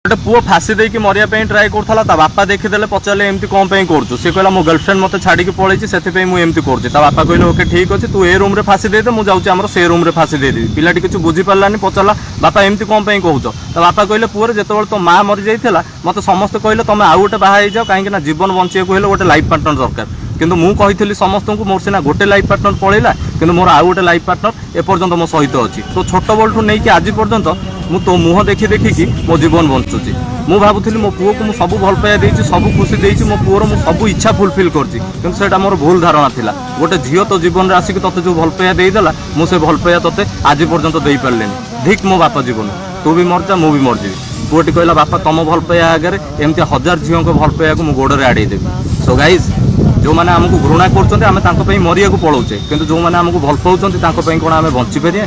गोटे पुओ फासी देकी मरिया ट्राए करता ता बापा देखीदे पचारे एमती कौन करूँ सी कहला मो गर्लफ्रेंड मत छाड़ी पलैची से मुझे करुँच बापा कहले ओके ठीक अच्छे तू ए रूम रे फासी दे मुझे जाऊँगी आम से रूम रे फासी देदेवी पिलाटी किसी बुझीपारानी पचारा बापा एमती कौन कहूच तो बापा कहले पुअर जो तो माँ मरी जाइला मत समस्त कहले तुम आउ गोटे बाहा जाओ कहीं जीवन बंचे गोटे लाइफ पार्टनर दरकार किंतु मु कही समस्त को मोर सीना गोटे लाइफ पार्टनर पड़ेगा किंतु मोर आउ गोटे लाइफ पार्टनर एपर्यंत मो सहित अच्छी तो छोट बल्ठू नहीं कि आज पर्यंत मु तो मुह देखी देखिकी मो जीवन बंचुची मु भावुली मो पुओ को मु सब भल पाया देइछि सब खुशी देइछि मो पुओर मु सब इच्छा फुलफिल करछि किंतु सेटा मोर भूल धारणा थिला गोटे झियो तो जीवन रे आसिक तते जो भल पाया देई देला मु से भल पाया तते आज पर्यंत देई पारलेनी धिक मो बापा जीवन तू भी मर जा मु भी मर जीवी पुओटी कहला बापा तुम भल पाया आगे एमती 1000 झियो को भल पाया को मु गोड़े आड़े देबी सो गाइज जो मैंने आमको घृणा कर मरिया को पलाऊे किंतु जो मैंने आमको भल पाऊँ कौन आम बंची पारे।